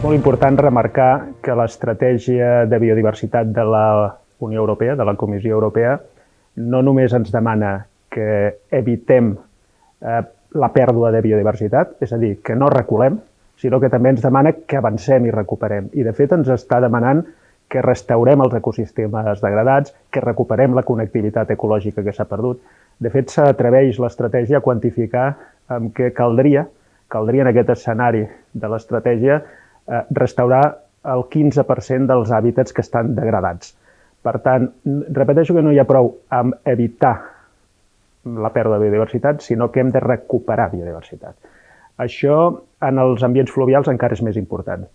molt important remarcar que l'estratègia de biodiversitat de la Unió Europea, de la Comissió Europea, no només ens demana que evitem la pèrdua de biodiversitat, és a dir, que no reculem, sinó que també ens demana que avancem i recuperem. I, de fet, ens està demanant que restaurem els ecosistemes degradats, que recuperem la connectivitat ecològica que s'ha perdut. De fet, s'atreveix l'estratègia a quantificar que caldria en aquest escenari de l'estratègia restaurar el 15% dels hàbitats que estan degradats. Per tant, repeteixo que no hi ha prou amb evitar la pèrdua de biodiversitat, sinó que hem de recuperar biodiversitat. Això en els ambients fluvials encara és més important,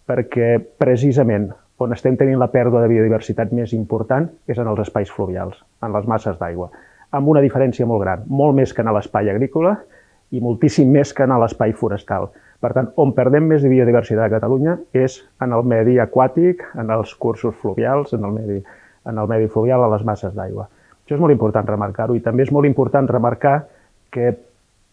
perquè precisament on estem tenint la pèrdua de biodiversitat més important és en els espais fluvials, en les masses d'aigua, amb una diferència molt gran, molt més que en l'espai agrícola i moltíssim més que en l'espai forestal. Per tant, on perdem més biodiversitat a Catalunya és en el medi aquàtic, en els cursos fluvials, en el medi fluvial, a les masses d'aigua. Això és molt important remarcar-ho i també és molt important remarcar que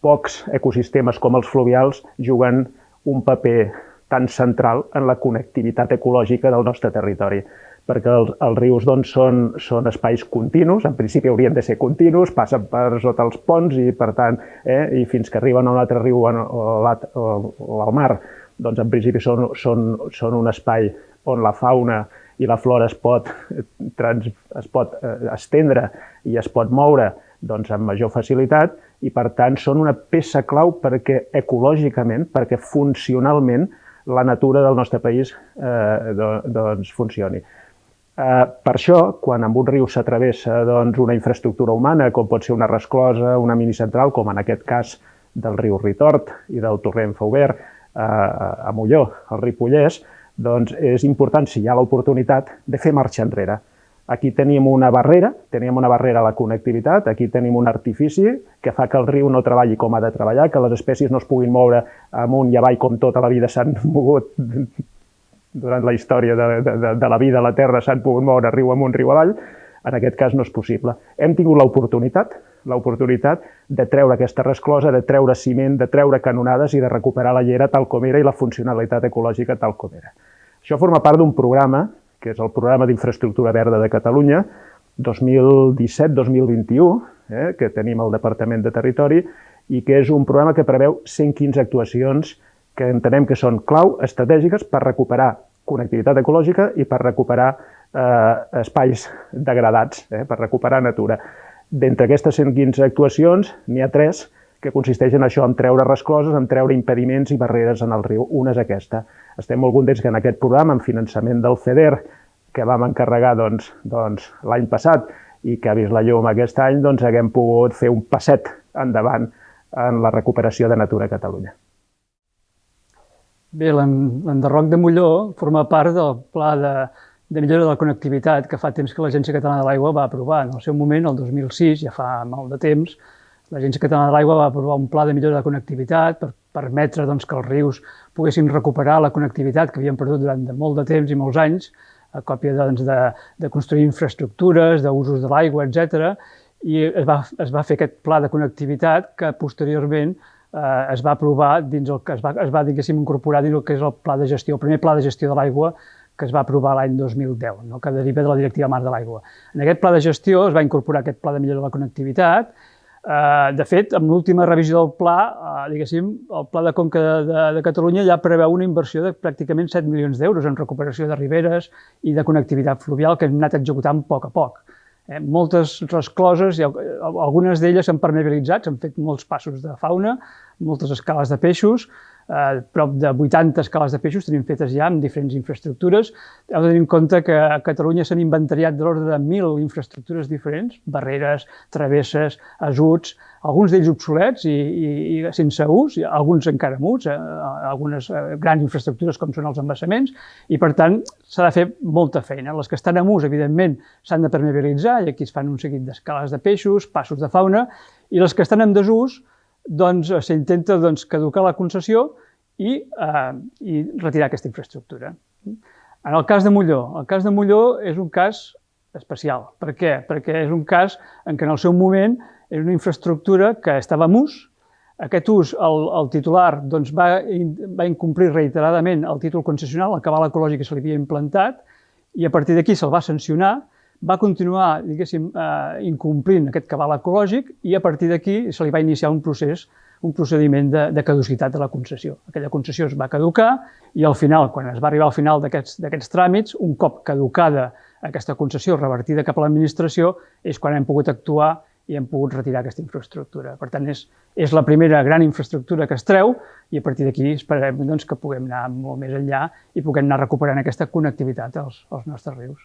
pocs ecosistemes com els fluvials juguen un paper tan central en la connectivitat ecològica del nostre territori, perquè els rius són espais continus, en principi haurien de ser continus, passen per sota els ponts i, per tant, i fins que arriben a un altre riu o al mar, doncs en principi són un espai on la fauna i la flora es pot estendre i es pot moure amb major facilitat i, per tant, són una peça clau perquè ecològicament, perquè funcionalment la natura del nostre país funcioni. Per això, quan amb un riu s'atravessa una infraestructura humana, com pot ser una resclosa, una minicentral, com en aquest cas del riu Ritort i del torrent Faubert a Molló, al Ripollès, doncs és important, si hi ha l'oportunitat, de fer marxa enrere. Aquí tenim una barrera a la connectivitat, aquí tenim un artifici que fa que el riu no treballi com ha de treballar, que les espècies no es puguin moure amunt i avall com tota la vida s'han mogut durant la història de la vida a la Terra, s'han pogut moure riu amunt, riu avall. En aquest cas no és possible. Hem tingut l'oportunitat de treure aquesta resclosa, de treure ciment, de treure canonades i de recuperar la llera tal com era i la funcionalitat ecològica tal com era. Això forma part d'un programa, que és el Programa d'Infraestructura Verda de Catalunya, 2017-2021, que tenim al Departament de Territori, i que és un programa que preveu 115 actuacions que entenem que són clau estratègiques per recuperar connectivitat ecològica i per recuperar espais degradats, per recuperar natura. D'entre aquestes 115 actuacions, n'hi ha 3 que consisteixen en això, en treure rescloses, en treure impediments i barreres en el riu. Una és aquesta. Estem molt contents que en aquest programa, amb finançament del FEDER, que vam encarregar l'any passat i que ha vist la llum aquest any, haguem pogut fer un passet endavant en la recuperació de natura a Catalunya. Bé, l'enderroc de Molló forma part del Pla de millora de la connectivitat que fa temps que l'Agència Catalana de l'Aigua va aprovar. En el seu moment, el 2006, ja fa molt de temps, l'Agència Catalana de l'Aigua va aprovar un pla de millora de la connectivitat per permetre que els rius poguessin recuperar la connectivitat que havien perdut durant molt de temps i molts anys, a còpia de construir infraestructures, d'usos de l'aigua, etc. I es va fer aquest pla de connectivitat que posteriorment es va aprovar dins el que es va incorporar dins el que és el pla de gestió, el primer pla de gestió de l'aigua que es va aprovar l'any 2010, que deriva de la Directiva Marc de l'Aigua. En aquest pla de gestió es va incorporar aquest pla de millora de la connectivitat. De fet, amb l'última revisió del pla, el Pla de Conca de Catalunya ja preveu una inversió de pràcticament 7 milions d'euros en recuperació de riberes i de connectivitat fluvial que hem anat executant a poc. Moltes rescloses, algunes d'elles s'han permeabilitzat, s'han fet molts passos de fauna, moltes escales de peixos, prop de 80 escales de peixos tenim fetes ja amb diferents infraestructures. Heu de tenir en compte que a Catalunya s'han inventariat de l'ordre de 1.000 infraestructures diferents, barreres, travesses, ajuts, alguns d'ells obsolets i sense ús, alguns encara amb ús, algunes grans infraestructures com són els embassaments, i per tant s'ha de fer molta feina. Les que estan en ús, evidentment, s'han de permeabilitzar i aquí es fan un seguit d'escales de peixos, passos de fauna, i les que estan en desús, s'intenta caducar la concessió i retirar aquesta infraestructura. En el cas de Molló és un cas especial. Per què? Perquè és un cas en què en el seu moment és una infraestructura que estava en ús, Aquest ús, el titular doncs, va incomplir reiteradament el títol concessional, el cabal ecològic que se li havia implantat, i a partir d'aquí se'l va sancionar, va continuar, diguéssim, incomplint aquest cabal ecològic i a partir d'aquí se li va iniciar un procediment de caducitat de la concessió. Aquella concessió es va caducar i al final, quan es va arribar al final d'aquests tràmits, un cop caducada aquesta concessió revertida cap a l'administració, és quan hem pogut actuar i hem pogut retirar aquesta infraestructura. Per tant, és la primera gran infraestructura que es treu i a partir d'aquí esperem que puguem anar molt més enllà i puguem anar recuperant aquesta connectivitat als nostres rius.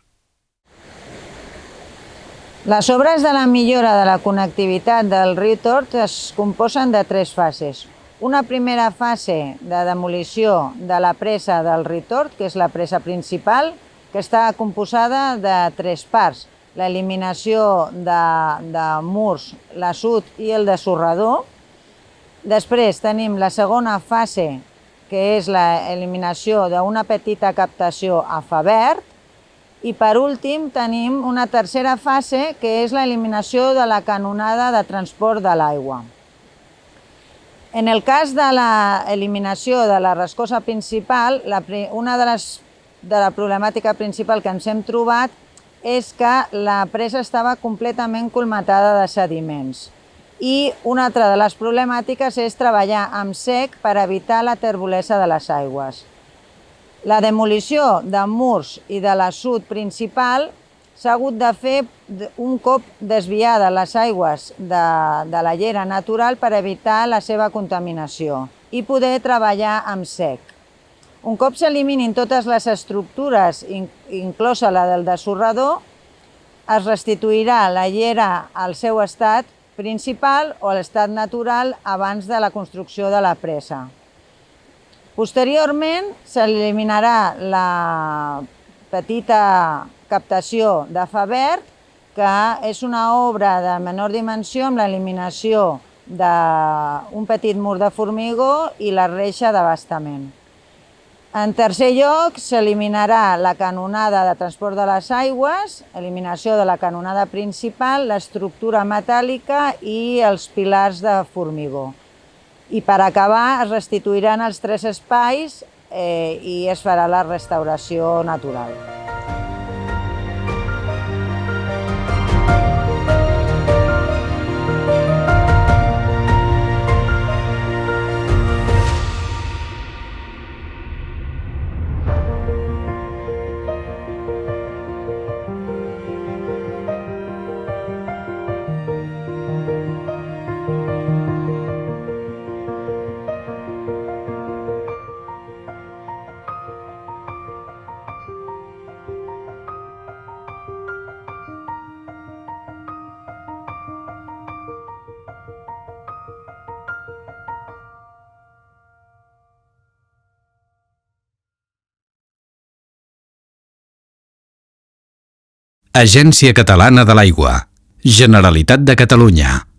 Les obres de la millora de la connectivitat del riu Tort es composen de 3 fases. Una primera fase de demolició de la presa del riu Tort, que és la presa principal, que està composada de 3 parts. L'eliminació de murs, l'assut i el dessorrador. Després tenim la segona fase, que és l'eliminació d'una petita captació a fa verd. I per últim tenim una tercera fase, que és l'eliminació de la canonada de transport de l'aigua. En el cas de l'eliminació de la rescossa principal, una de la problemàtica principal que ens hem trobat és que la presa estava completament colmatada de sediments. I una altra de les problemàtiques és treballar amb sec per evitar la terbolesa de les aigües. La demolició de murs i de l'assut principal s'ha hagut de fer un cop desviades les aigües de la llera natural per evitar la seva contaminació i poder treballar amb sec. Un cop s'eliminin totes les estructures, inclosa la del dessorrador, es restituirà la llera al seu estat principal o a l'estat natural abans de la construcció de la presa. Posteriorment, s'eliminarà la petita captació de fa verd, que és una obra de menor dimensió amb l'eliminació d'un petit mur de formigó i la reixa d'abastament. En tercer lloc, s'eliminarà la canonada de transport de les aigües, eliminació de la canonada principal, l'estructura metàl·lica i els pilars de formigó. I per acabar es restituiran els 3 espais i es farà la restauració natural. Agència Catalana de l'Aigua. Generalitat de Catalunya.